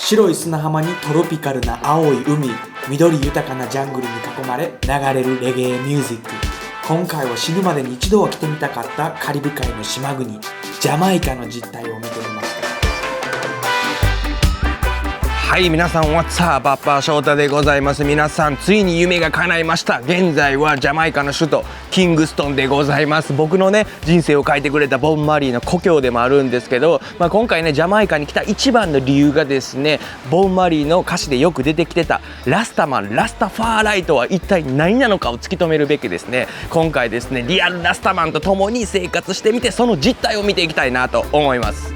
白い砂浜にトロピカルな青い海、緑豊かなジャングルに囲まれ流れるレゲエミュージック。今回は死ぬまでに一度は来てみたかったカリブ海の島国ジャマイカの実態を見てみました。はい、皆さん What's up? BappaShotaでございます。皆さんついに夢が叶いました。現在はジャマイカの首都キングストンでございます。僕のね人生を変えてくれたボブ・マリーの故郷でもあるんですけど、今回ねジャマイカに来た一番の理由がですね、ボブ・マリーの歌詞でよく出てきてたラスタマン、ラスタファーライとは一体何なのかを突き止めるべくですね、今回ですねリアルラスタマンと共に生活してみて、その実態を見ていきたいなと思います。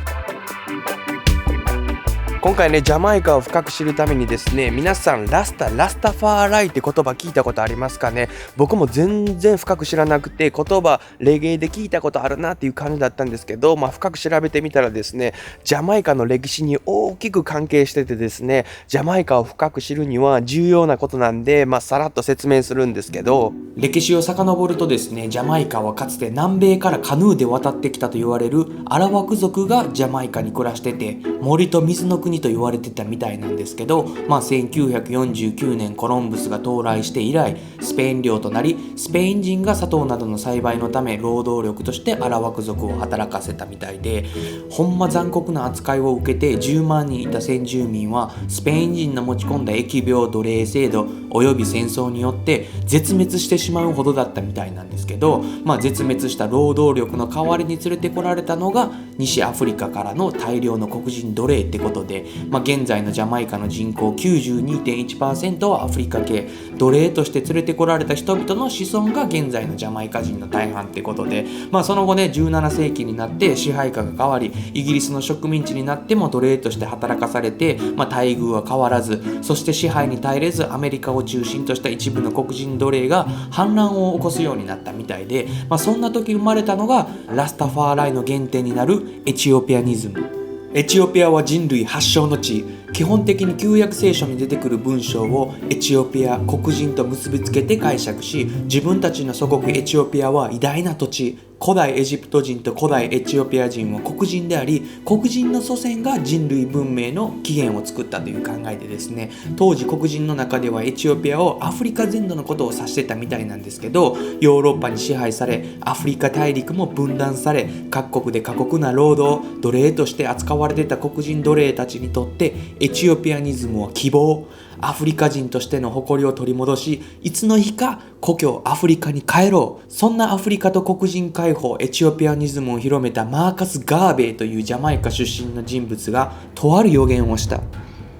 今回ねジャマイカを深く知るためにですね、皆さんラスタファーライって言葉聞いたことありますかね。僕も全然深く知らなくて、言葉レゲエで聞いたことあるなっていう感じだったんですけど、深く調べてみたらですね、ジャマイカの歴史に大きく関係しててですね、ジャマイカを深く知るには重要なことなんで、さらっと説明するんですけど、歴史を遡るとですね、ジャマイカはかつて南米からカヌーで渡ってきたと言われるアラワク族がジャマイカに暮らしてて、森と水の国と言われてたみたいなんですけど、1949年コロンブスが到来して以来スペイン領となり、スペイン人が砂糖などの栽培のため労働力としてアラワク族を働かせたみたいで、ほんま残酷な扱いを受けて10万人いた先住民はスペイン人の持ち込んだ疫病奴隷制度および戦争によって絶滅してしまうほどだったみたいなんですけど、絶滅した労働力の代わりに連れてこられたのが西アフリカからの大量の黒人奴隷ってことで、現在のジャマイカの人口 92.1% はアフリカ系、奴隷として連れてこられた人々の子孫が現在のジャマイカ人の大半ってことで、その後ね17世紀になって支配下が変わり、イギリスの植民地になっても奴隷として働かされて、待遇は変わらず、そして支配に耐えれずアメリカを中心とした一部の黒人奴隷が反乱を起こすようになったみたいで、そんな時生まれたのがラスタファーライの原点になるエチオピアニズム。エチオピアは人類発祥の地。基本的に旧約聖書に出てくる文章をエチオピア、黒人と結びつけて解釈し、自分たちの祖国エチオピアは偉大な土地、古代エジプト人と古代エチオピア人は黒人であり、黒人の祖先が人類文明の起源を作ったという考えでですね、当時黒人の中ではエチオピアをアフリカ全土のことを指してたみたいなんですけど、ヨーロッパに支配され、アフリカ大陸も分断され、各国で過酷な労働、奴隷として扱われてた黒人奴隷たちにとってエチオピアニズムは希望、アフリカ人としての誇りを取り戻し、いつの日か故郷アフリカに帰ろう。そんなアフリカと黒人解放、エチオピアニズムを広めたマーカス・ガーベイというジャマイカ出身の人物がとある予言をした。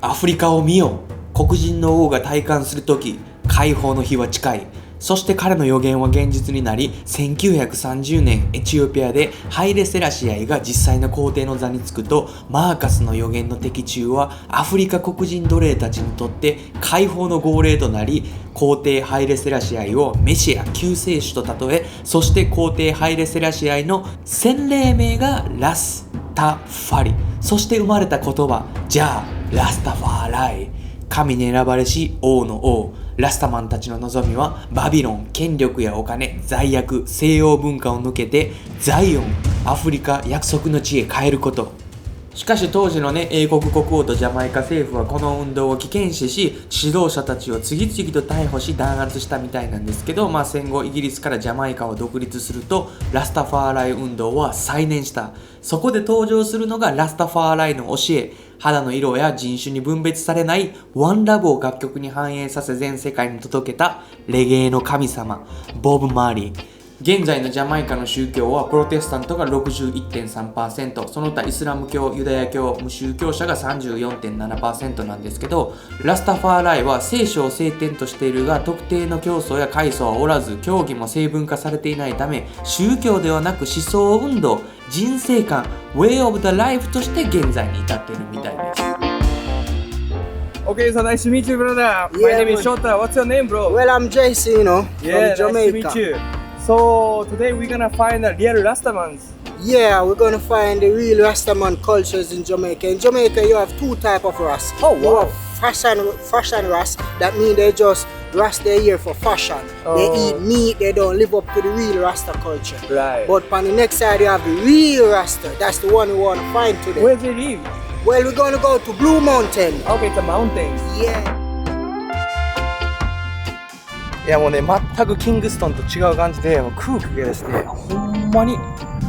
アフリカを見よ、黒人の王が戴冠するとき、解放の日は近い。そして彼の予言は現実になり、1930年エチオピアでハイレセラシアイが実際の皇帝の座につくと、マーカスの予言の的中はアフリカ黒人奴隷たちにとって解放の号令となり、皇帝ハイレセラシアイをメシア救世主と例え、そして皇帝ハイレセラシアイの洗礼名がラスタファリ、そして生まれた言葉、じゃあラスタファーライ、神に選ばれし王の王。ラスタマンたちの望みはバビロン、権力やお金、罪悪、西洋文化を抜けてザイオン、アフリカ約束の地へ帰ること。しかし当時の英国国王とジャマイカ政府はこの運動を危険視し、指導者たちを次々と逮捕し弾圧したみたいなんですけど、戦後イギリスからジャマイカを独立するとラスタファーライ運動は再燃した。そこで登場するのがラスタファーライの教え、肌の色や人種に分別されないワンラブを楽曲に反映させ全世界に届けたレゲエの神様、ボブ・マーリー。現在のジャマイカの宗教はプロテスタントが 61.3%、 その他イスラム教、ユダヤ教、無宗教者が 34.7% なんですけど、ラスタファーライは聖書を聖典としているが、特定の教祖や階層はおらず、教義も成文化されていないため、宗教ではなく思想運動、人生観、way of the life として現在に至っているみたいです。Okay, so nice to meet you, brother. My name is Shota. What's your name, bro? Well, I'm JC, from Jamaica. Nice to meet you. So today we're gonna find the real Rastamans. Yeah, we're gonna find the real Rastaman cultures in Jamaica. In Jamaica, you have two types of Ras. Oh, wow. You have fashion Ras. That means they just Ras their here for fashion. They eat meat. They don't live up to the real Rasta culture. Right. But on the next side, you have the real Rasta. That's the one we want to find today. Where do they live? Well, we're gonna go to Blue Mountain. Okay, it's a mountain. Yeah. いやもうね、全くキングストンと違う感じで、もう空気がですね、ほんまに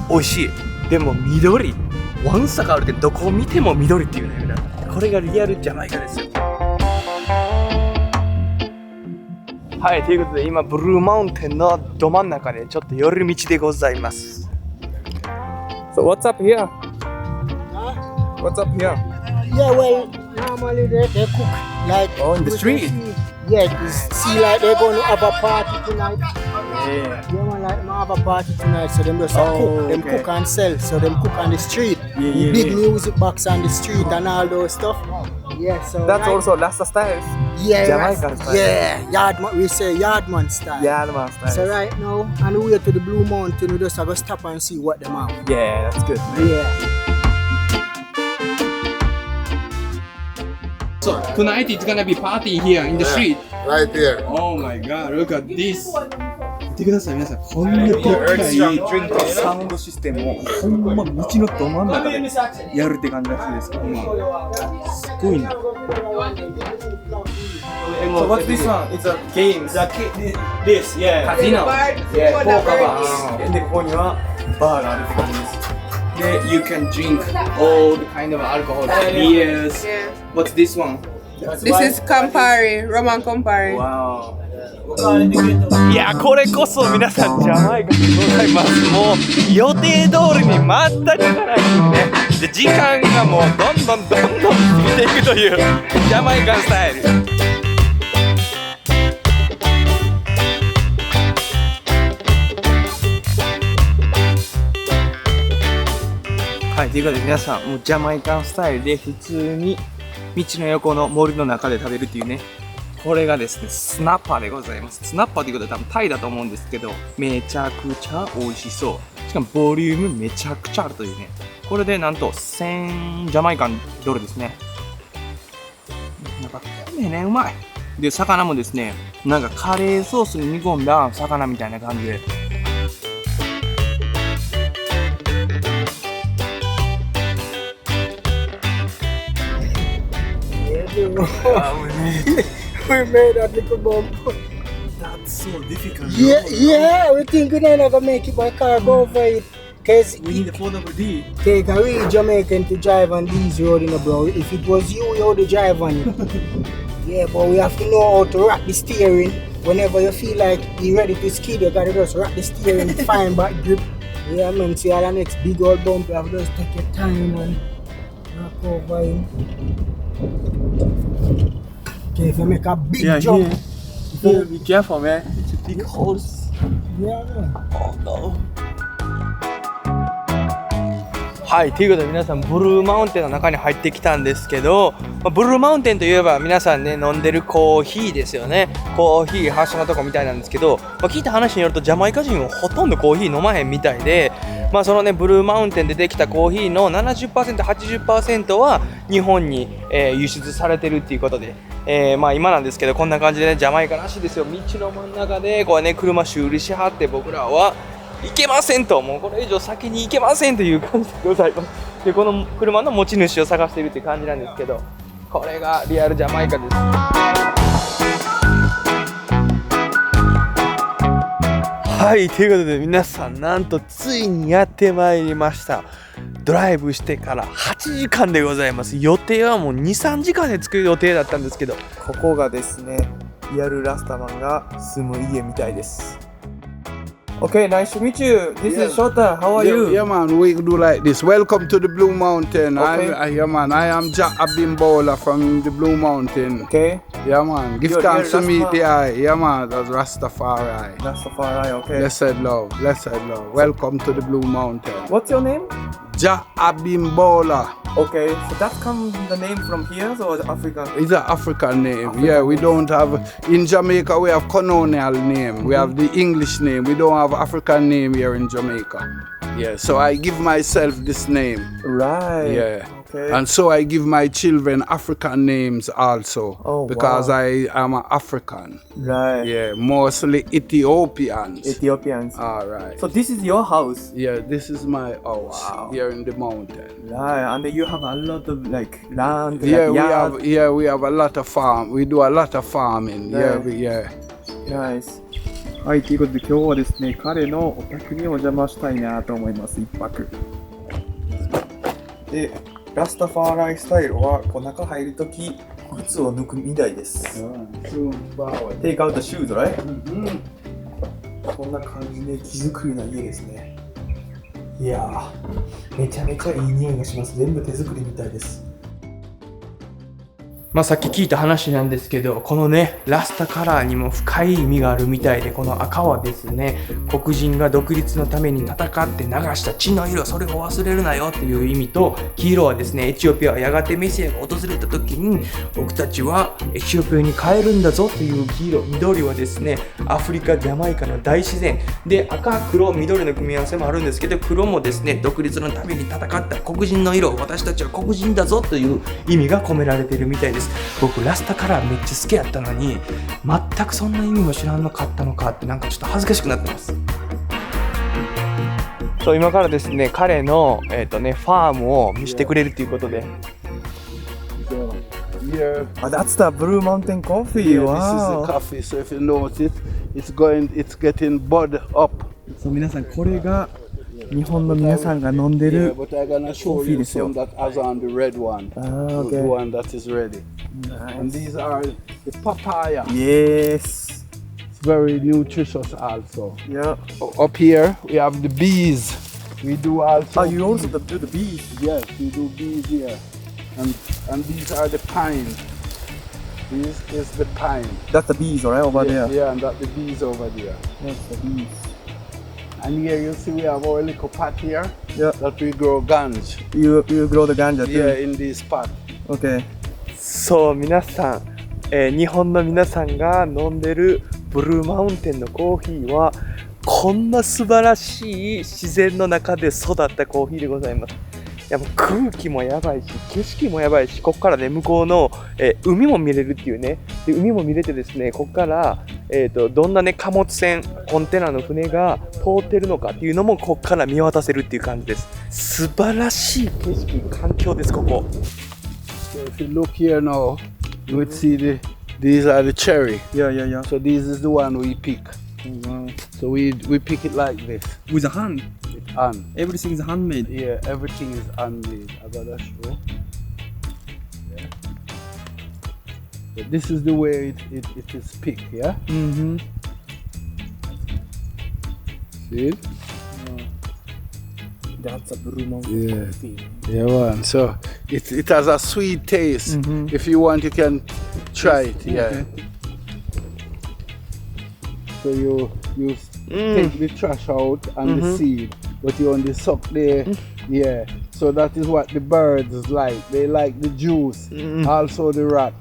美味しい。でも緑、わんさかあるってどこを見ても緑っていうね、これがリアルジャマイカですよ。はい、ということで今ブルーマウンテンのど真ん中でちょっと寄り道でございます。So what's up here? Huh? What's up here? Yeah, well, normally they cook like in the street. Yeah, you see like they're going to have a party tonight. Yeah, man, like them have a party tonight, so them just cook. Them cook and sell, so them cook on the street. Big music box on the street and all those stuff. Yeah, so That's also Rasta styles. yeah, Jamaican style. Yeah, yardman. We say yardman style. Yardman style. So right now, on the way to the Blue Mountain, we just have to stop and see what them have. Yeah, that's good. Yeah. So tonight it's gonna be party here in the street. Right there. Oh my god, look at this. 見てください皆さん、こんなでっかいサウンドシステムをほんま道のど真ん中でやるって感じらしいですけど、すごいな。So what's this one? It's a game. This, yeah. Casino. Yeah. ポーカーバー。でここにはバーがあるって感じです。で、you can drink all the kind of alcohol, beers. What's this one? This is Campari, Roman Campari. Wow. いやこれこそ皆さんジャマイカでございます。もう予定通りに全くいかないですね。で時間がもうどんどん過ぎていくというジャマイカンスタイル。はい、ということで皆さんもうジャマイカンスタイルで普通に道の横の森の中で食べるっていうね、これがですねスナッパーでございます。スナッパーということは多分タイだと思うんですけど、めちゃくちゃ美味しそう。しかもボリュームめちゃくちゃあるというね、これでなんと1000ジャマイカンドルですね。なんかねうまい。で魚もですね、なんかカレーソースに煮込んだ魚みたいな感じで。We made that little bump. That's so difficult. Yeah, we think we're not gonna make it by car go over it. Cause We need a 4WD. take a real Jamaican to drive on these roads, you know, bro. If it was you would drive on it. Yeah, but we have to know how to rock the steering. Whenever you feel like you're ready to skid, you gotta just rock the steering, find back grip. Yeah, man, see all the next big old bump, you have to just take your time and rock over it. Okay, if you make a big jump. Yeah, be careful, man. It's a big horse. Yeah, man. Oh no. はい、ということで皆さんブルーマウンテンの中に入ってきたんですけど、ブルーマウンテンといえば皆さんね飲んでるコーヒーですよね。コーヒー発祥のとこみたいなんですけど、聞いた話によるとジャマイカ人はほとんどコーヒー飲まへんみたいで、そのねブルーマウンテンでできたコーヒーの 70%、80% は日本に、輸出されてるっていうことで、今なんですけどこんな感じでねジャマイカらしいですよ。道の真ん中でこうね車修理しはって、僕らはいけませんと、もうこれ以上先に行けませんという感じでございます。でこの車の持ち主を探しているっていう感じなんですけど、これがリアルジャマイカです。はい、ということで皆さんなんとついにやってまいりました。ドライブしてから8時間でございます。予定はもう 2,3 時間で着く予定だったんですけど、ここがですね、リアルラスタマンが住む家みたいです。Okay, nice to meet you. This is Shota. How are you? Yeah, man, we do like this. Welcome to the Blue Mountain. Okay. Yeah, man, I am Jack Abimbola from the Blue Mountain. Okay. Yeah, man, give thanks to meet the eye. Yeah, man, that's Rastafari. Rastafari, okay. Blessed love, blessed love. Welcome to the Blue Mountain. What's your name? Jack Abimbola. Okay, so that comes the name from here or Africa? It's an African name. Yeah, we don't have, in Jamaica we have colonial name. We have the English name. We don't have African name here in Jamaica. Yeah, so I give myself this name. Right. Yeah. Okay. And so I give my children African names also. Oh, because wow. I am an African. Right. Yeah, mostly Ethiopians. Ethiopians. All right. So this is your house. Yeah, this is my house Wow. here in the mountain. Right. And you have a lot of like land. Yeah, like, yard. we have a lot of farm. We do a lot of farming. Right. Yeah. Nice. はい、ということで今日はですね、彼のお宅にお邪魔したいなと思います、一泊。で、ラスタファーライスタイルは、こう中入るとき、靴を脱くみたいです。Take out the shoes, right? こんな感じで木作りの家ですね。いやー、めちゃめちゃいい匂いがします。全部手作りみたいです。まあさっき聞いた話なんですけど、このね、ラスタカラーにも深い意味があるみたいで、この赤はですね、黒人が独立のために戦って流した血の色、それを忘れるなよっていう意味と、黄色はですね、エチオピアはやがてメシアが訪れた時に、僕たちはエチオピアに帰るんだぞという黄色、緑はですね、アフリカ、ジャマイカの大自然。で、赤、黒、緑の組み合わせもあるんですけど、黒もですね、独立のために戦った黒人の色、私たちは黒人だぞという意味が込められているみたいです。僕ラスタカラーめっちゃ好きやったのに全くそんな意味も知らんのかったのかってなんかちょっと恥ずかしくなってます。そう今からですね彼のファームを見せてくれるということで。Yeah. That's the Blue Mountain Coffee. Yeah, Wow. this is the coffee. So if you notice, it's getting bud up. そう皆さんこれが日本の皆さんが飲んで Yeah, る but I'm gonna show you some that as on the red one. Ah, The okay. one that is ready. And these are the papaya. Yes. It's very nutritious also. Yeah. Up here we have the bees. We do also. Oh, you also do the bees. Yes, we do bees here. And these are the pine. This is the pine. That's the bees, right over Yeah, there. yeah, and that the bees over there. That's the bees. And here you see we have our little pot here. Yeah. That we grow ganja. You grow the ganja too. Yeah, in this pot. Okay. そう皆さん、日本の皆さんが飲んでるブルーマウンテンのコーヒーはこんな素晴らしい自然の中で育ったコーヒーでございます。いやもう空気もやばいし景色もやばいし、ここからね向こうの、海も見れるっていうね。で海も見れてですね、ここから、どんなね貨物船コンテナの船が通ってるのかっていうのもここから見渡せるっていう感じです。素晴らしい景色環境ですここ。So if you look here now, you would see these are the cherry. Yeah. So this is the one we pick. Oh, wow. So we pick it like this. With a hand. With hand. Everything is handmade. Yeah, everything is handmade. I gotta show. Yeah. But this is the way it is picked, yeah? Mm-hmm. See it? That's a Blue Mountain Yeah. Coffee. Yeah, man. So it has a sweet taste. Mhm. If you want, you can try it. Yeah. Okay. So you take the trash out and the seed, but you only suck the yeah. So that is what the birds like. They like the juice. Also the rat.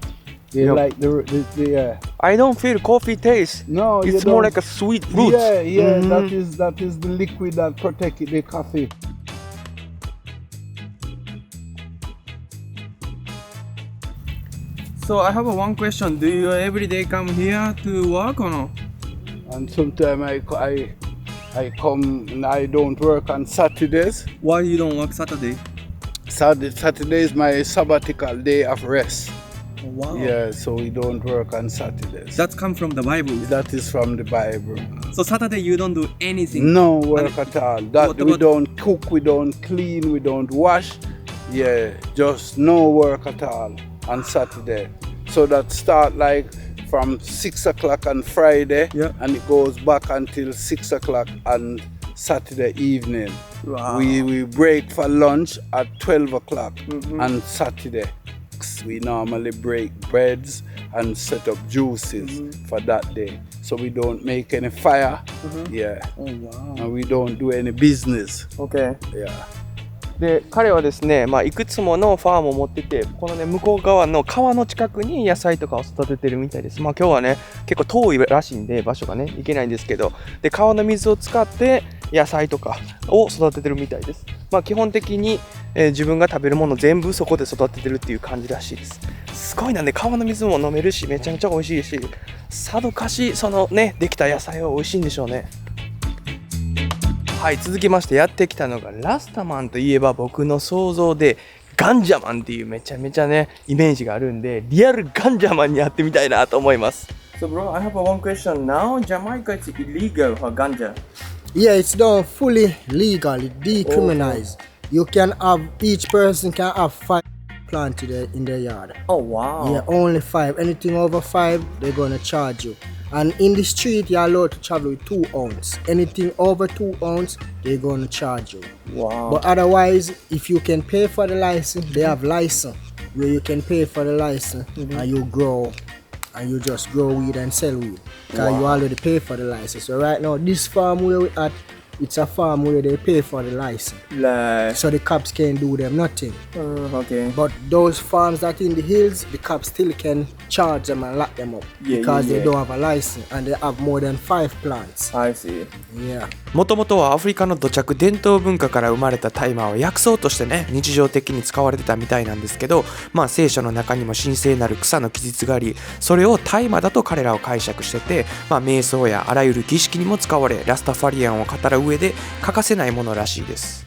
They Yep. like the I don't feel coffee taste. No, you It's more don't. like a sweet fruit. Yeah. That is the liquid that protects the coffee. So I have one question. Do you every day come here to work or no? And sometimes I come and I don't work on Saturdays. Why you don't work Saturday? Saturday is my sabbatical day of rest. Oh, wow. Yeah, so we don't work on Saturdays. That come from the Bible. That is from the Bible. So Saturday you don't do anything. No work at all. That what we about- don't cook, we don't clean, we don't wash. Yeah, just no work at all on Saturday. So that start like from 6 o'clock on Friday, Yeah. and it goes back until 6 o'clock on Saturday evening. Wow. We break for lunch at 12 o'clock on Saturday. We normally break breads and set up juices for that day. So we don't make any fire, yeah, Oh wow. and we don't do any business, Okay. yeah. で彼はですね、いくつものファームを持ってて、このね向こう側の川の近くに野菜とかを育ててるみたいです。今日はね結構遠いらしいんで場所がね行けないんですけど、で川の水を使って野菜とかを育ててるみたいです。基本的に、自分が食べるもの全部そこで育ててるっていう感じらしいです。すごいなんで、川の水も飲めるしめちゃめちゃ美味しいし、さぞかしそのねできた野菜は美味しいんでしょうね。はい、続きましてやってきたのがラスタマンといえば、僕の想像でガンジャマンっていうめちゃめちゃねイメージがあるんで、リアルガンジャマンに会ってみたいなと思います。 So bro, I have one question now. Jamaica is illegal for ganja. Yeah, it's done fully legal, it's decriminalized. You can have, each person can have 5 planted in their yard. Oh wow. Yeah, only 5. Anything over 5, they're gonna charge you. And in the street, you're allowed to travel with 2 ounces. Anything over 2 ounces, they're gonna charge you. Wow. But otherwise, if you can pay for the license, they have license where you can pay for the license and you grow. And you just grow weed and sell weed because you already pay for the license. So right now, this farm where we're at, it's a farm where they pay for the license. Like, So the cops can't do them nothing. okay. But those farms that in the hills, the cops still can charge them and lock them up because they don't have a license and they have more than 5 plants. I see. Yeah. もともとはアフリカの土着伝統文化から生まれた大麻を薬草としてね日常的に使われてたみたいなんですけど、聖書の中にも神聖なる草の記述があり、それを大麻だと彼らを解釈してて、瞑想やあらゆる儀式にも使われ、ラスタファリアンを語る上で欠かせないものらしいです。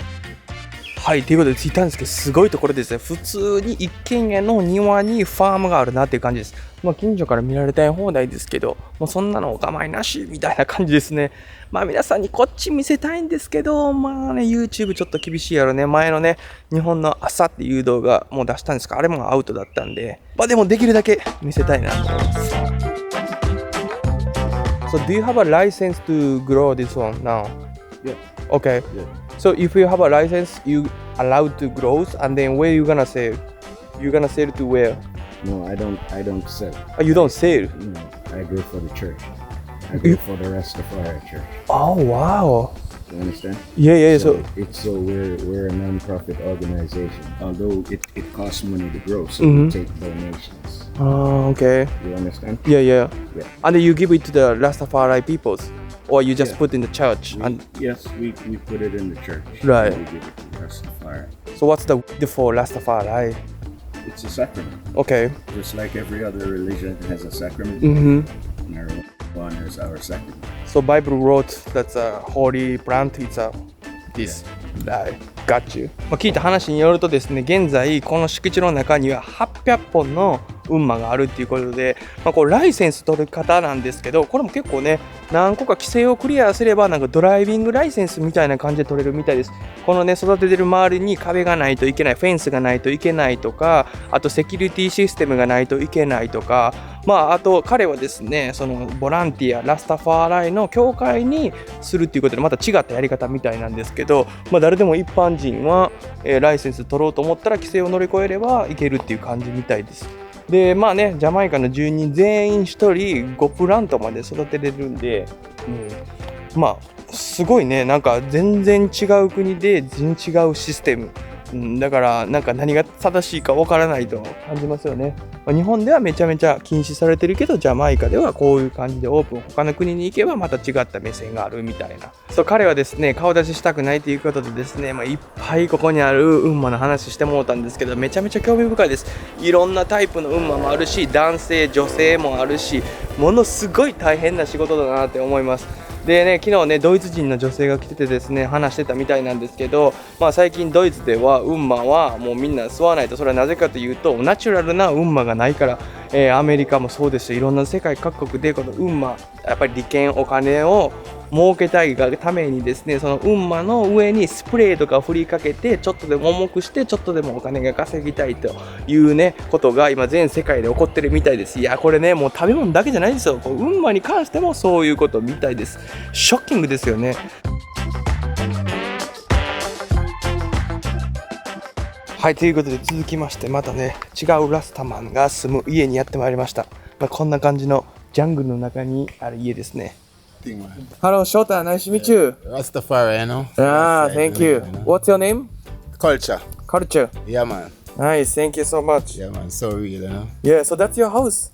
はい、ということで着いたんですけど、すごいところですね。普通に一軒家の庭にファームがあるなっていう感じです。近所から見られたい放題ですけど、もうそんなのお構いなしみたいな感じですね。皆さんにこっち見せたいんですけど、YouTube ちょっと厳しいやろね。前のね、日本の朝っていう動画もう出したんですか、あれもアウトだったんで、でもできるだけ見せたいなと思います。So do you have a license to grow this one now? Yeah. Okay. Yeah. So if you have a license, you allowed to grow, and then where you gonna sell? You gonna sell to where? No, I don't sell. Oh, you don't sell? No, I grow for the church. I grow for the Rastafari church. Oh wow. You understand? Yeah. So we're a non-profit organization. Although it costs money to grow, so we take donations. Oh, okay. You understand? Yeah. And then you give it to the Rastafari peoples, or you just put in the church? Yes, we put it in the church. Right. And we give it to Rastafari. So what's the for Rastafari? It's a sacrament. Okay. Just like every other religion has a sacrament. Marijuana is our sacrament. So Bible wrote that's a holy plant. It's this. Right. Got you. 聞いた話によるとですね、現在この敷地の中には800本の運馬があるっていうことで、これライセンス取る方なんですけど、これも結構ね何個か規制をクリアすればドライビングライセンスみたいな感じで取れるみたいです。このね育ててる周りに壁がないといけない、フェンスがないといけないとか、あとセキュリティシステムがないといけないとか、あと彼はですねそのボランティアラスタファーライの教会にするっていうことでまた違ったやり方みたいなんですけど、誰でも一般人は、ライセンス取ろうと思ったら規制を乗り越えればいけるっていう感じみたいです。でジャマイカの住人全員1人5プラントまで育てれるんで、すごいね、全然違う国で全然違うシステム、だから何が正しいか分からないと感じますよね。日本ではめちゃめちゃ禁止されてるけど、ジャマイカではこういう感じでオープン、他の国に行けばまた違った目線があるみたいな。彼はですね顔出ししたくないということでですね、いっぱいここにある運馬の話してもらったんですけど、めちゃめちゃ興味深いです。いろんなタイプの運馬もあるし、男性女性もあるし、ものすごい大変な仕事だなって思います。でね、昨日ねドイツ人の女性が来ててですね話してたみたいなんですけど、最近ドイツでは運馬はもうみんな吸わないと。それはなぜかというとナチュラルな運馬がないから。アメリカもそうですし、いろんな世界各国でこの運馬、やっぱり利権お金を儲けたいがためにですね、その運馬の上にスプレーとか振りかけてちょっとでも重くしてちょっとでもお金が稼ぎたいというねことが今全世界で起こってるみたいです。いやこれねもう食べ物だけじゃないんですよ。運馬に関してもそういうことみたいです。ショッキングですよね。はい、ということで続きましてまたね違うラスタマンが住む家にやってまいりました。こんな感じのジャングルの中にある家ですね。Hello, Shota. Nice to meet you. Rastafari, you know. Ah, thank you. What's your name? culture. Culture. Yeah, man. Nice, thank you so much. Yeah, man. So real, you know. Yeah, so that's your house.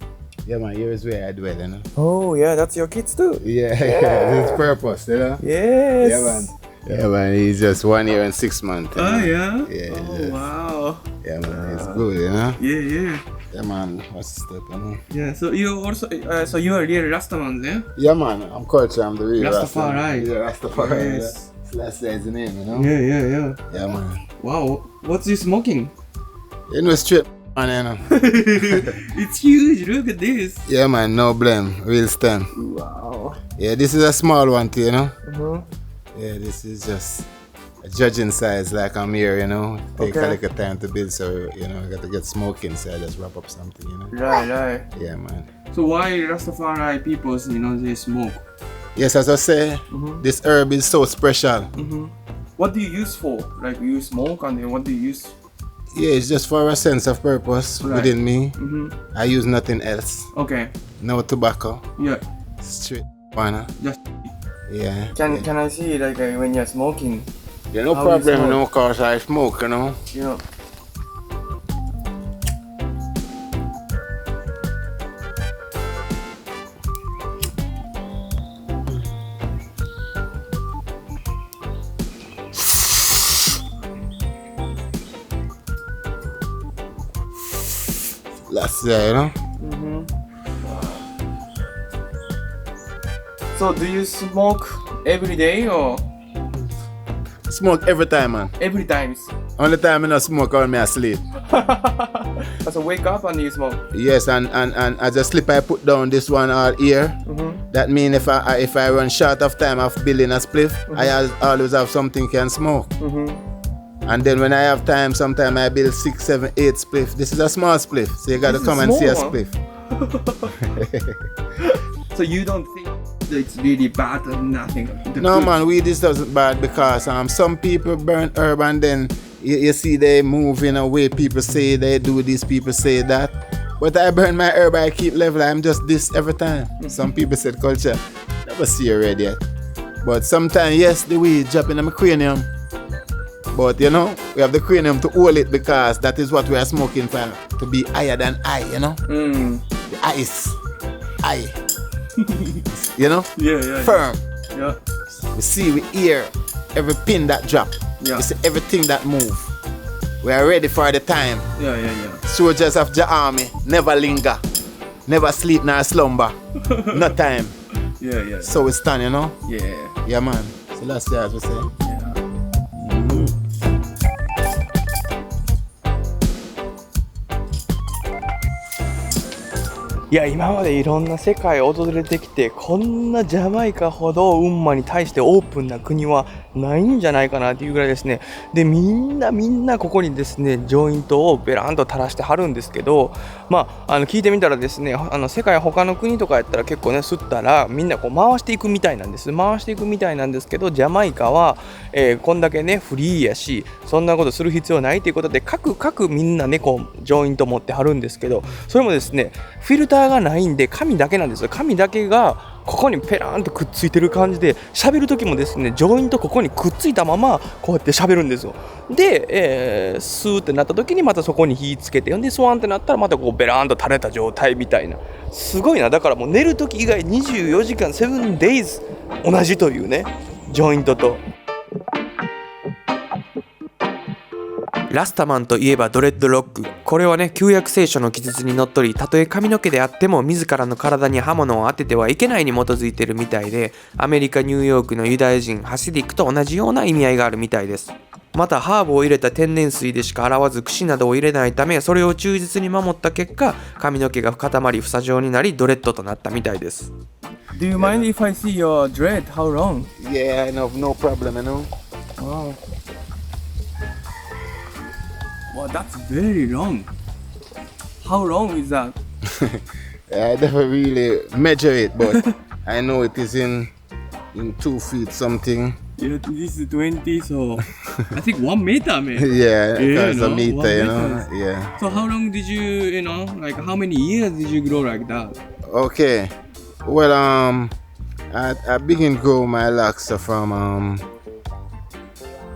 Yeah, man. Here's where I dwell, you know. Oh, yeah, that's your kids too. Yeah, This purpose, you know. Yes. Yeah, man. Yeah, man. He's just 1 year and 6 months. You know? yeah? Yeah. Oh, yes. wow. Yeah, man. It's good, you know. Yeah. Yeah, man. What's the step, you know? Yeah, so you also, so you are real Rastaman, yeah? Yeah, man. I'm culture. I'm the real Rastafari. Yeah, Rastafari. Yes. That's the name, you know. Yeah. Yeah, man. Wow, what's you smoking? You know, straight, man, you know. It's huge, look at this. Yeah, man. No blame. Real stem. Wow. Yeah, this is a small one too, you know. Uh-huh. Yeah, this is just a judging size like I'm here, you know. Take a little time to build, so, you know, I got to get smoking, so I just wrap up something, you know. Right. Yeah, man. So why Rastafari people, they smoke? Yes, as I say, this herb is so special. What do you use for? Like you smoke and then what do you use? Yeah, it's just for a sense of purpose within me. I use nothing else. Okay. No tobacco. Yeah. Straight marijuana. Just. Yeah. Can I see like when you're smoking? Yeah, no How you problem, smoke? no, cause I smoke, you know. You know. Last year, you know. So do you smoke every day or Smoke every time, man. every time? Only time I not smoke when I asleep. So wake up and you smoke. Yes, and as I sleep, I put down this one all here. That means if I run short of time of building a spliff, I always have something can smoke. And then when I have time, sometimes I build 6, 7, 8 spliff. This is a small spliff, so you got to This is come and see a small. spliff. So you don't think that it's really bad or nothing? No, man, weed is doesn't bad because some people burn herb and then you see they move in a way people say they do this, people say that. But I burn my herb, I keep level. I'm just this every time. Some people said culture, never see you ready yet. But sometimes, yes, the weed drop in my cranium. But you know, we have the cranium to hold it because that is what we are smoking for, to be higher than I, you know? The ice, I. You know? Yeah. Firm. Yeah. We see, we hear every pin that drop. Yeah. We see everything that move. We are ready for the time. Yeah. Soldiers of the army never linger, never sleep nor slumber. No time. Yeah. So we stand, you know? Yeah. Yeah, man. So that's as we say.いや今までいろんな世界を訪れてきてこんなジャマイカほど運馬に対してオープンな国はないんじゃないかなっていうぐらいですね。でみんなここにですねジョイントをベランと垂らしてはるんですけど、聞いてみたらですね世界他の国とかやったら結構ね吸ったらみんなこう回していくみたいなんです。回していくみたいなんですけどジャマイカは、こんだけねフリーやしそんなことする必要ないということで各みんなねこうジョイント持ってはるんですけどそれもですねフィルターがないんで紙だけなんですよ。紙だけがここにペラーンとくっついてる感じで喋る時もですねジョイントここにくっついたままこうやって喋るんですよ。で、スーってなった時にまたそこに火つけてでスワンってなったらまたこうベラーンと垂れた状態みたいなすごいな。だからもう寝る時以外24時間7 days 同じというねジョイントと。ラスタマンといえばドレッドロック。これはね旧約聖書の記述にのっとりたとえ髪の毛であっても自らの体に刃物を当ててはいけないに基づいているみたいでアメリカニューヨークのユダヤ人ハシディックと同じような意味合いがあるみたいです。またハーブを入れた天然水でしか洗わず櫛などを入れないためそれを忠実に守った結果髪の毛が固まり房状になりドレッドとなったみたいです。 Do you mind if I see your dread? How long? Yeah, I know, no problem, you know. Wow. Wow, that's very long. How long is that? I never really measure it, but I know it is in 2 feet something. Yeah, this is 20, so I think 1 meter, man. Yeah, because a 1 meter, you know. meter. Yeah. So how long did you like how many years did you grow like that? Okay. Well, I begin grow my locks from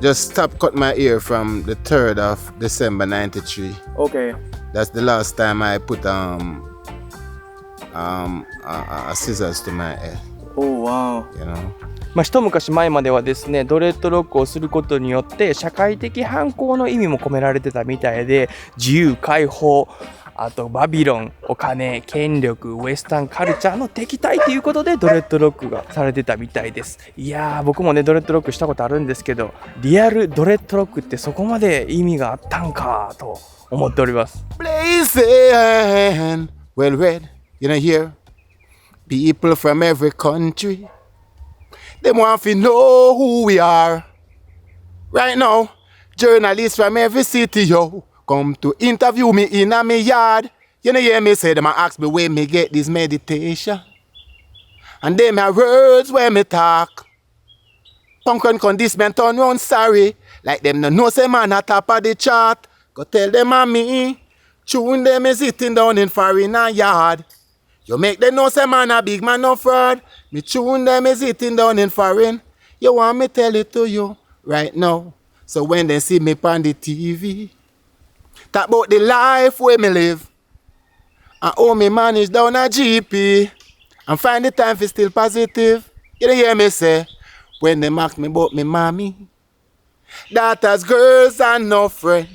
just stopped cut my hair from the 3rd of December 93. Okay. That's the last time I put scissors to my head, Oh, wow. you know. まあ、一昔前まではですね、ドレッドロックをすることによって社会的反抗の意味も込められてたみたいで、自由解放、あとバビロン、お金、権力、ウエスタンカルチャーの敵対ということでドレッドロックがされてたみたいです。いやー、僕もねドレッドロックしたことあるんですけど、リアルドレッドロックってそこまで意味があったんかと思っております。 Blazing, well read, you know here. People from every country, they want to know who we are. Right now, journalists from every city, yo, come to interview me in a me yard. You know hear me say them a ask me where me get this meditation. And them my words where me talk. Punk and con this man turn round sorry. Like them no know say man at top of the chart. Go tell them a me. Tune them is sitting down in foreign yard. You make them know say man a big man no fraud. Me tune them is sitting down in foreign. You want me tell it to you right now. So when they see me on the TV, talk about the life where me live. And how me manage down a GP. And find the time for still positive. You don't hear me say, when they ask me about me mommy. Daughters, girls and no friend.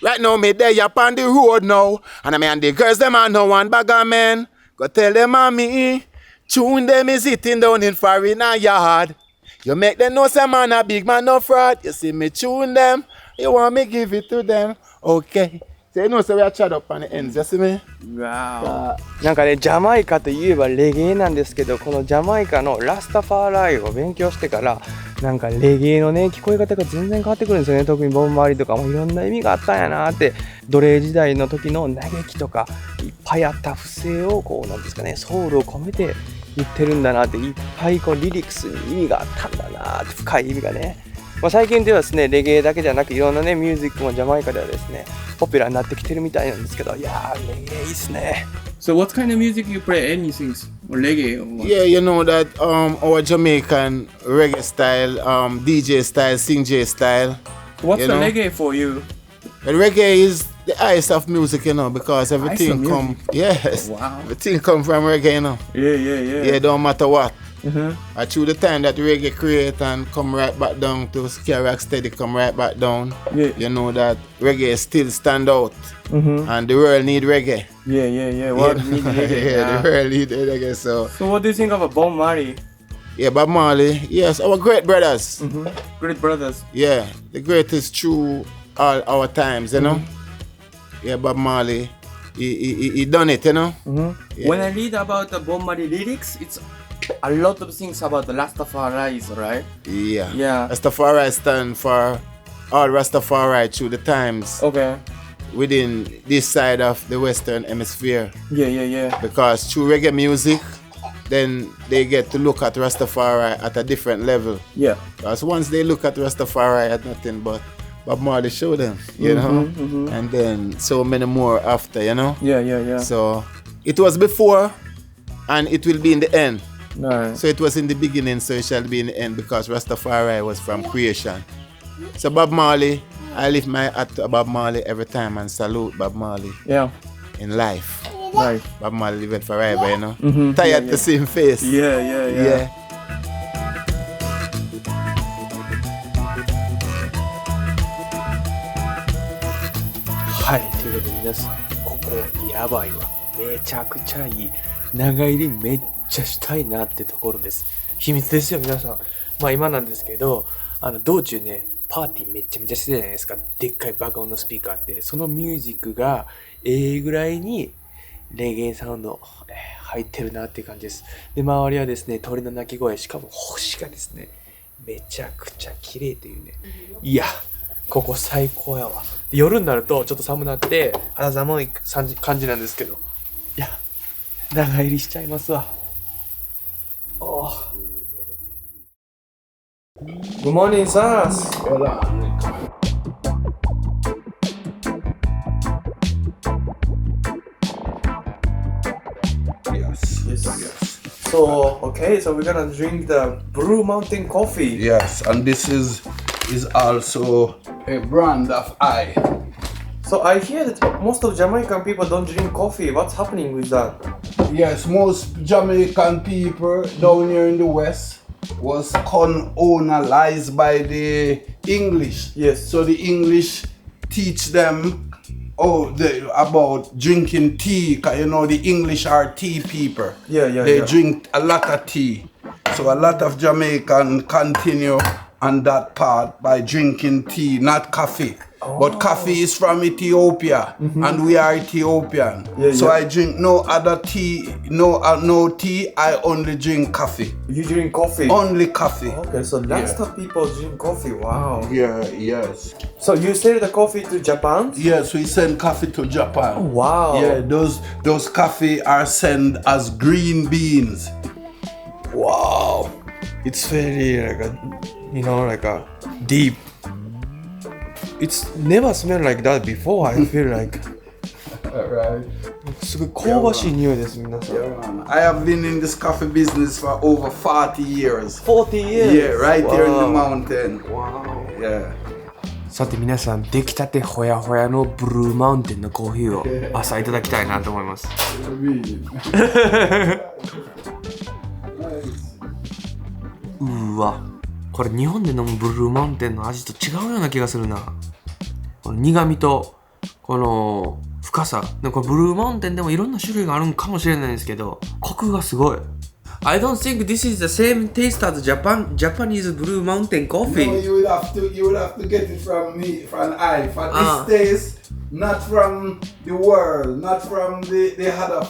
Right now me there up on the road now. And I mean the girls them are no one bag of men. Go tell them mommy. Tune them is sitting down in foreign yard. You make them know some man a big man no fraud. You see me tune them. You want me give it to them. Okay. So you know so we are chat up on the ends. You see me? Wow. なんかね、ジャマイカといえばレゲエなんですけど、このジャマイカのラスタファーライを勉強してからなんかレゲエのね聞こえ方が全然変わってくるんですよね。特にボンマーリーとかもいろんな意味があったんやなって、奴隷時代の時の嘆きとかいっぱいあった不正をこうなんですかね、ソウルを込めて言ってるんだなって、いっぱいこうリリックスに意味があったんだなって、深い意味がね。まあ、最近ではですね、レゲエだけじゃなくいろんなねミュージックもジャマイカではですねポピュラーになってきてるみたいなんですけど、いやーレゲエいいっすね。 So what kind of music you play? Anything? Or reggae? Or what? Yeah, you know that our Jamaican reggae style, DJ style, sing J style. What's You the know? reggae for you? But reggae is the highest of music, you know, because everything of come, yes, Wow. everything come from reggae, you know. Yeah. Yeah, don't matter what. Uh-huh. Through the time that reggae create and come right back down to scary rock steady, come right back down. Yeah. You know that reggae still stand out, Mm-hmm. and the world need reggae. Yeah. What Yeah, need reggae? yeah, the world need reggae. So So what do you think of Bob Marley? yeah, Bob Marley, yes, our great brothers. Mm-hmm. Great brothers. Yeah, the greatest through all our times, you know. Yeah, Bob Marley, he done it, you know. Mm-hmm. Yeah. When I read about the Bob Marley lyrics, it's a lot of things about the Rastafari's, right? Yeah. Yeah. Rastafari stand for all Rastafari through the times Okay. within this side of the Western Hemisphere. Yeah. Because through reggae music, then they get to look at Rastafari at a different level. Yeah. Because once they look at Rastafari at nothing but Bob Marley show them, you know, and then so many more after, you know. Yeah. So it was before, and it will be in the end. Nice. So it was in the beginning, so it shall be in the end, because Rastafari was from creation. So Bob Marley, I lift my hat to Bob Marley every time and salute Bob Marley Yeah. in life. Nice. Bob Marley living forever, you know. Mhm. Tired Yeah, to see him face. Yeah. はい、ということで皆さん、ここやばいわ。めちゃくちゃいい。長入りめっちゃしたいなってところです。秘密ですよ、皆さん。まあ今なんですけど、道中ね、パーティーめっちゃめちゃしてたじゃないですか。でっかい爆音のスピーカーって。そのミュージックがぐらいにレゲエサウンド、入ってるなっていう感じです。で、周りはですね、鳥の鳴き声、しかも星がですね、めちゃくちゃ綺麗というね。いや、ここ最高やわ。夜になるとちょっと寒なって肌寒い感じなんですけど、いや、長入りしちゃいますわ。おー。Good morning, Sas. Yes. So, okay, so we're gonna drink the Brew Mountain coffee. Yes, and this is is also a brand of eye. So I hear that most of Jamaican people don't drink coffee. What's happening with that? Yes, most Jamaican people down here in the West was colonized by the English. Yes. So the English teach them about drinking tea, 'cause you know the English are tea people. They drink a lot of tea. So a lot of Jamaican continue on that part by drinking tea, not coffee. But coffee is from Ethiopia, and we are Ethiopian. So I drink no other tea, no tea. I only drink coffee. You drink coffee? Only coffee. Okay, so lots of people drink coffee. Wow. Yeah, yes. So you sell the coffee to Japan? Yes, we send coffee to Japan. Oh, wow. Yeah, those coffee are sent as green beans. Wow. It's very like a deep. It's never smelled like that before. I feel like. Right. すごい香ばしい匂いです皆さん。I have been in this coffee business for over 40 years. 40 years? Yeah, right here in the mountain. Wow. Yeah. さて皆さん、出来たてほやほやのブルーマウンテンのコーヒーを朝いただきたいなと思います。うわ、これ日本で飲むブルーマウンテンの味と違うような気がするな。この苦味とこの深さ、これブルーマウンテンでもいろんな種類があるんかもしれないんですけど、コクがすごい。I don't think this is the same taste as Japanese Blue Mountain coffee. No, you would have to get it from me, from I. For this taste, not from the world, not from the other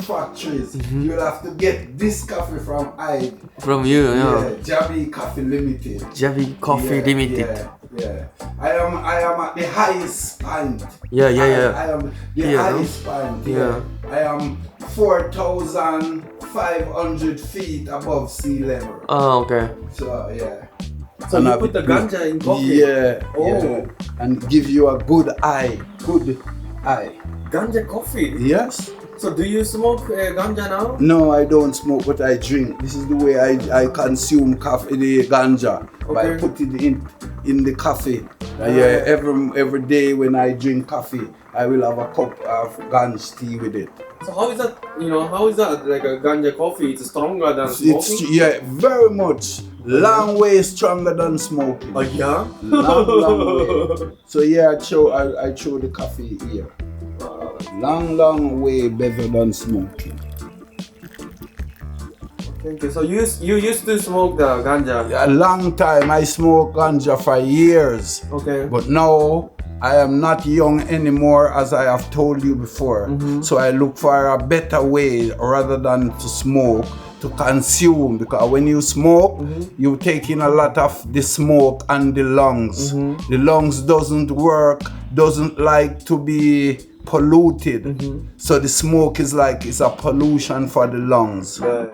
factories. You will have to get this coffee from I. From you, yeah. Jabi Coffee Limited. Jabi Coffee Limited. Yeah. I am at the highest point. Yeah. I am the highest point. Yeah. I am 4,500 feet above sea level. Oh, okay. So yeah. So you put the ganja in coffee? Yeah. Yeah. And give you a good eye. Good eye. Ganja coffee? Yes. So do you smoke ganja now? No, I don't smoke, but I drink. This is the way I consume coffee, the ganja. By putting it in the coffee. Yeah, every day when I drink coffee, I will have a cup of ganja tea with it. So how is that? How is that like a ganja coffee? It's stronger than smoking? Very much. Long way stronger than smoking. Oh yeah? Long way. So yeah, I throw the coffee here. Long way better than smoking. Thank you. So you used to smoke the ganja? A long time. I smoked ganja for years. Okay. But now I am not young anymore, as I have told you before. So I look for a better way rather than to smoke, to consume. Because when you smoke, you take in a lot of the smoke and the lungs. The lungs doesn't like to be polluted. So the smoke is like it's a pollution for the lungs. Yeah.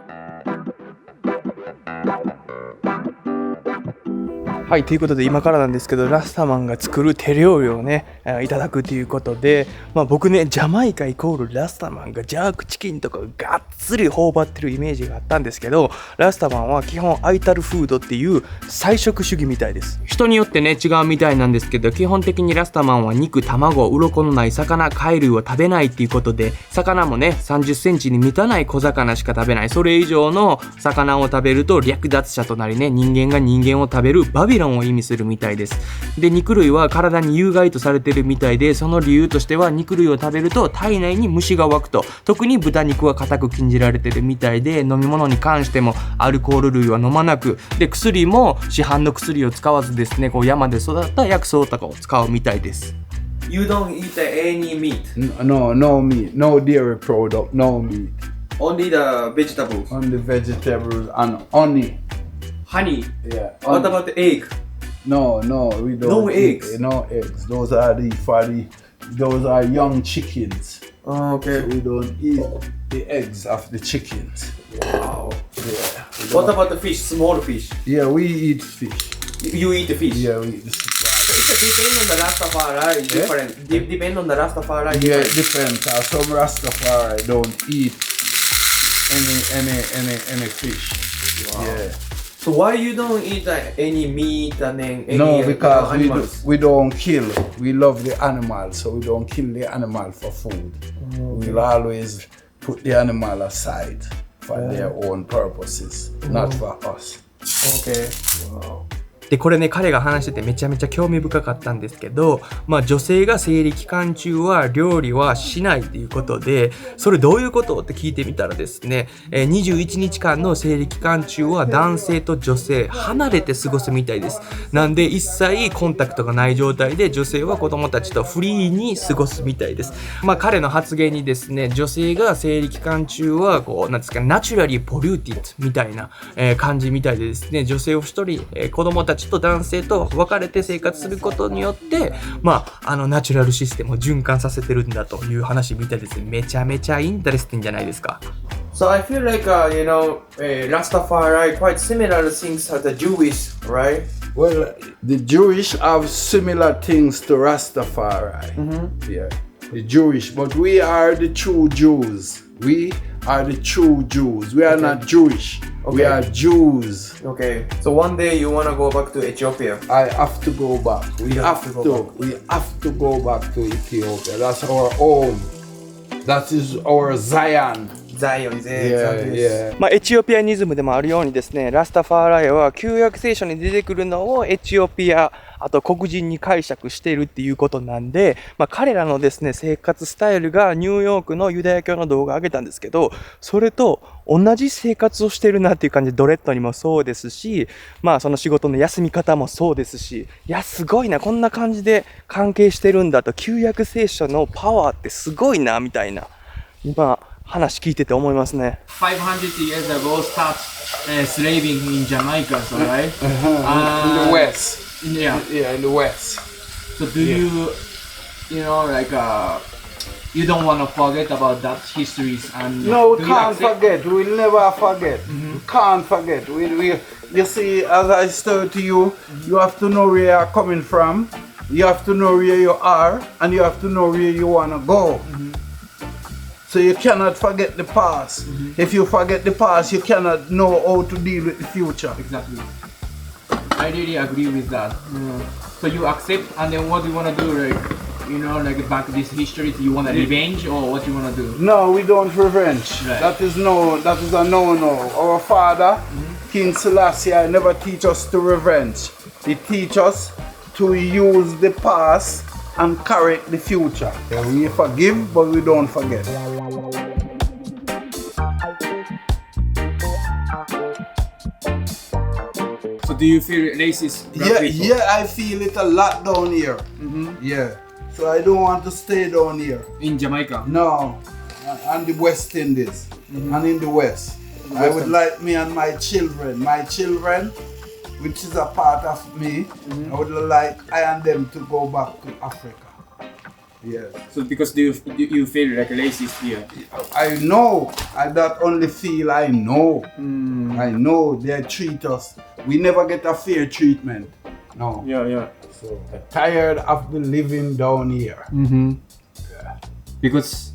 はい、ということで今からなんですけど、ラスタマンが作る手料理をね、いただくということで、僕ね、ジャマイカイコールラスタマンがジャークチキンとかがっつり頬張ってるイメージがあったんですけど、ラスタマンは基本アイタルフードっていう菜食主義みたいです。人によってね、違うみたいなんですけど、基本的にラスタマンは肉、卵、鱗のない魚、貝類を食べないっていうことで、魚もね、30センチに満たない小魚しか食べない。それ以上の魚を食べると略奪者となりね、人間が人間を食べるバビロンを意味するみたいです。で、肉類は体に有害とされてるみたいで、その理由としては肉類を食べると体内に虫が湧くと。特に豚肉は固く禁じられてるみたいで、飲み物に関してもアルコール類は飲まなく、で、薬も市販の薬を使わずですね、こう山で育った薬草とかを使うみたいです。You don't eat any meat? No meat, no dairy product, no meat. Only the vegetables? Only vegetables and honey. Honey? Yeah. What about the egg? No, we don't. No eggs? No eggs. Those are young chickens. Oh, okay. So we don't eat the eggs of the chickens. Wow. Yeah. What about the fish, small fish? Yeah, we eat fish. You eat the fish? Yeah, we eat the fish. It depends on the Rastafari, different. Depend on the Rastafari. Yeah, it depends. Some Rastafari don't eat any fish. Wow. Yeah. So why you don't eat any meat and then any No, because animals? we don't kill. We love the animal, so we don't kill the animal for food. We'll always put the animal aside for their own purposes, not for us. Okay. でこれね彼が話しててめちゃめちゃ興味深かったんですけど、女性が生理期間中は料理はしないということで、それどういうことって聞いてみたらですね、21日間の生理期間中は男性と女性離れて過ごすみたいです。なんで一切コンタクトがない状態で女性は子供たちとフリーに過ごすみたいです。彼の発言にですね、女性が生理期間中はこうなんですかナチュラリーポリューティッドみたいな感じみたいでですね、女性を一人子供たちと男性と分かれて生活することによってナチュラルシステムを循環させてるんだという話みたいです。めちゃめちゃインタレスティングじゃないですか。So I feel like Rastafari quite similar things as the Jewish, right? Well, the Jewish have similar things to Rastafari. Yeah, the Jewish, but we are the true Jews. We are the true Jews. We are not Jewish. We are Jews. Okay. So one day you wanna go back to Ethiopia. I have to go back. We have to go back to Ethiopia. That's our home. That is our Zion. Zion, Yeah. エチオピアニズムでもあるようにですね、ラスタファーライは旧約聖書に出てくるのをエチオピア、あと黒人に解釈しているっていうことなんで、彼らのですね、生活スタイルがニューヨークのユダヤ教の動画を上げたんですけど、それと同じ生活をしてるなっていう感じで、ドレッドにもそうですし、その仕事の休み方もそうですし、いや、すごいな、こんな感じで関係してるんだと、旧約聖書のパワーってすごいな、みたいな、今、話聞いてて思いますね。500 years ago, start slaving in Jamaica, so right? In the West. Yeah. Yeah, in the West. So do you you don't want to forget about that histories and No, we do you can't accept- forget. We'll never forget. We can't forget. You see, as I said to you, you have to know where you are coming from. You have to know where you are, and you have to know where you want to go. So you cannot forget the past. If you forget the past, you cannot know how to deal with the future. Exactly. I really agree with that. So you accept, and then what do you want to do? Like back this history. Do you want to revenge, or what do you want to do? No, we don't revenge. Right. That is a no-no. Our father, King Selassie, never teach us to revenge. He teach us to use the past and correct the future. We forgive, but we don't forget. So do you feel racist? Yeah, I feel it a lot down here. Yeah. So I don't want to stay down here. In Jamaica. No, and the West Indies, and in the West. I would like me and my children, which is a part of me, I would like I and them to go back to Africa. Yeah. So because do you feel like racist here? I know, I not only feel, I know. I know they treat us. We never get a fair treatment. No. Yeah. So tired of the living down here. Because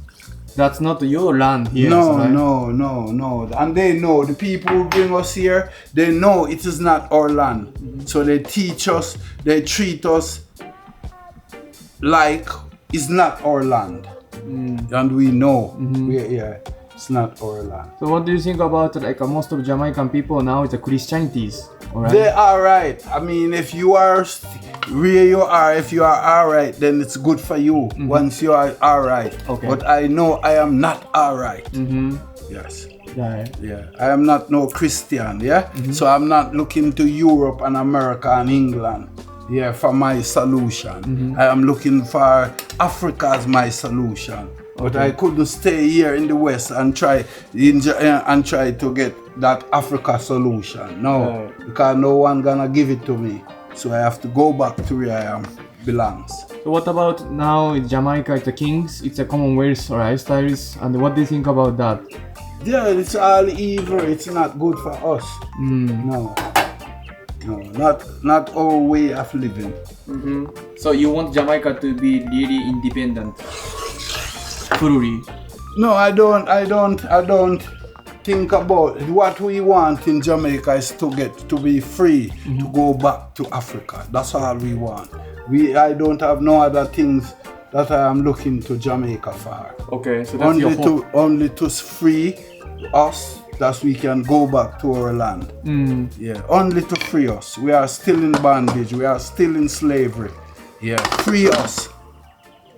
that's not your land here. No, right? no. And they know, the people who bring us here, they know it is not our land. So they teach us, they treat us like it's not our land. And we know, it's not our land. So what do you think about most of Jamaican people now is the Christianities? Alright? They are right. I mean, if you are where you are, if you are alright, then it's good for you once you are alright. Okay. But I know I am not alright. Yes. Yeah. I am not no Christian, So I'm not looking to Europe and America and England, for my solution. I am looking for Africa as my solution. But I couldn't stay here in the West and try to get that Africa solution. No, because no one gonna give it to me. So I have to go back to where I am belongs. So what about now in Jamaica, it's the Kings, it's a Commonwealth, right, styles, and what do you think about that? Yeah, it's all evil. It's not good for us. No, not our way of living. So you want Jamaica to be really independent? Fully? No, I don't think about what we want in Jamaica is to be free to go back to Africa. That's all we want. I don't have no other things that I am looking to Jamaica for. Okay, so that's your hope. Only to free us that we can go back to our land. Yeah, only to free us. We are still in bondage. We are still in slavery. Yeah, free us.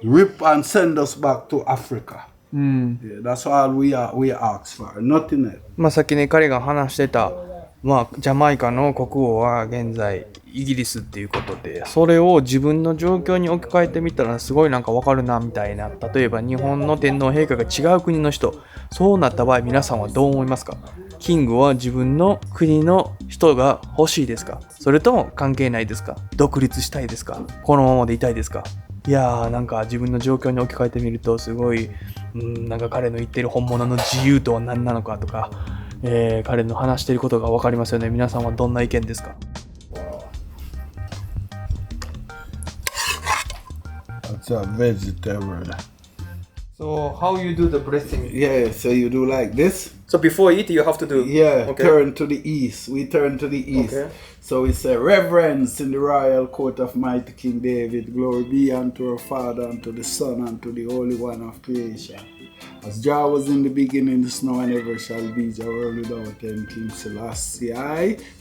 Rip and send us back to Africa. Yeah, that's all we ask for. Nothing else. さっきね彼が話してたジャマイカの国王は現在イギリスっていうことで、それを自分の状況に置き換えてみたらすごいなんかわかるなみたいな。例えば日本の天皇陛下が違う国の人、そうなった場合皆さんはどう思いますか？キングは自分の国の人が欲しいですか？それとも関係ないですか？独立したいですか？このままでいたいですか？いやーなんか自分の状況に置き換えてみるとすごいなんか彼の言ってる本物の自由とは何なのかとか、彼の話していることが分かりますよね。皆さんはどんな意見ですか？It's a vegetable. So how you do the blessing? Yeah, so you do like this. So before eat you have to do. Yeah, okay. Turn to the east. We turn to the east. Okay. So we say, reverence in the royal court of mighty King David. Glory be unto our Father, unto the Son, unto the Holy One of creation. As Jah was in the beginning, this now and ever shall be, Jah world without end, King Selassie,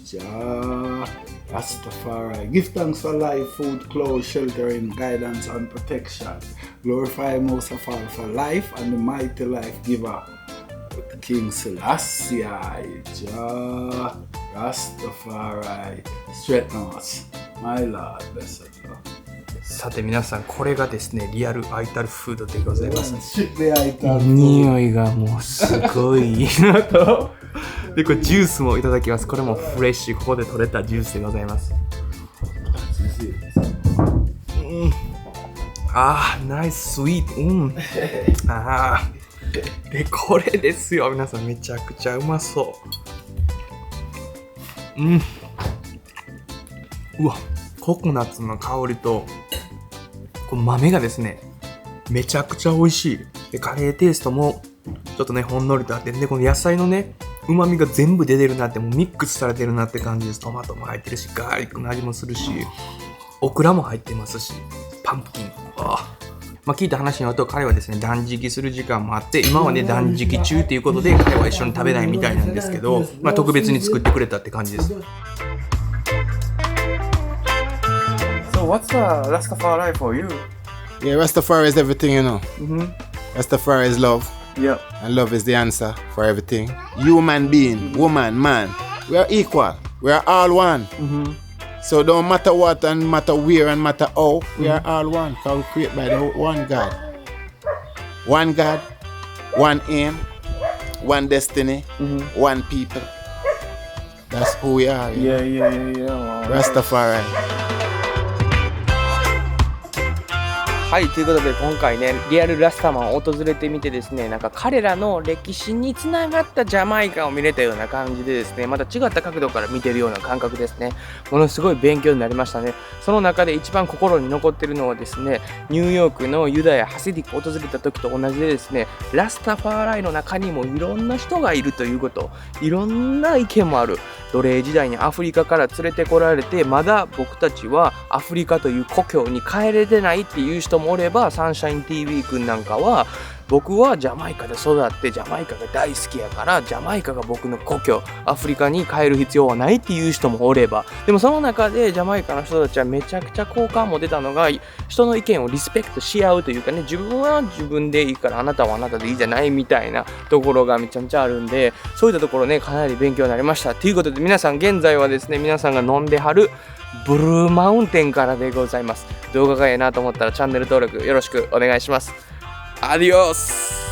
Jah Rastafari. Give thanks for life, food, clothes, sheltering, guidance and protection. Glorify most of all for life and the mighty life giver. King Selassie, Jah Rastafari. Straighten us, my Lord, blessed Lord. さて皆さん、これがですねリアルアイタルフードでございます。匂匂いがもうすごいいいなと。でこれジュースもいただきます。これもフレッシュ、ここで採れたジュースでございます。ナイススイート。でこれですよ皆さん、めちゃくちゃうまそう。うわ、ココナッツの香りとこの豆がですねめちゃくちゃ美味しい。でカレーテイストもちょっとねほんのりとあって、でこの野菜のね旨味が全部出てるなって、もうミックスされてるなって感じです。トマトも入ってるし、ガーリックの味もするし、オクラも入ってますし、パンプキン。聞いた話によると彼はですね断食する時間もあって、今はね断食中ということで彼は一緒に食べないみたいなんですけど、特別に作ってくれたって感じです。So what's the Rastafari for you? Yeah, Rastafari is everything, you know. Rastafari is love. Yeah. And love is the answer for everything. Human being, woman, man, we are equal. We are all one. So don't matter what and matter where and matter how, we are all one. Because we create by the one God. One God, one aim, one destiny, one people. That's who we are. Yeah. Wow. Rastafari. はい、ということで今回ねリアルラスタマンを訪れてみてですね、なんか彼らの歴史につながったジャマイカを見れたような感じでですね、また違った角度から見てるような感覚ですね。ものすごい勉強になりましたね。その中で一番心に残ってるのはですね、ニューヨークのユダヤ・ハシディックを訪れた時と同じでですね、ラスタファーライの中にもいろんな人がいるということ、いろんな意見もある。奴隷時代にアフリカから連れてこられて、まだ僕たちはアフリカという故郷に帰れてないっていう人もおれば、サンシャイン TV 君なんかは僕はジャマイカで育ってジャマイカが大好きやからジャマイカが僕の故郷、アフリカに帰る必要はないっていう人もおれば、でもその中でジャマイカの人たちはめちゃくちゃ好感も出たのが、人の意見をリスペクトし合うというかね、自分は自分でいいからあなたはあなたでいいじゃないみたいなところがめちゃめちゃあるんで、そういったところねかなり勉強になりました。ということで皆さん、現在はですね皆さんが飲んではるブルーマウンテンからでございます。動画がいいなと思ったらチャンネル登録よろしくお願いします。アディオス。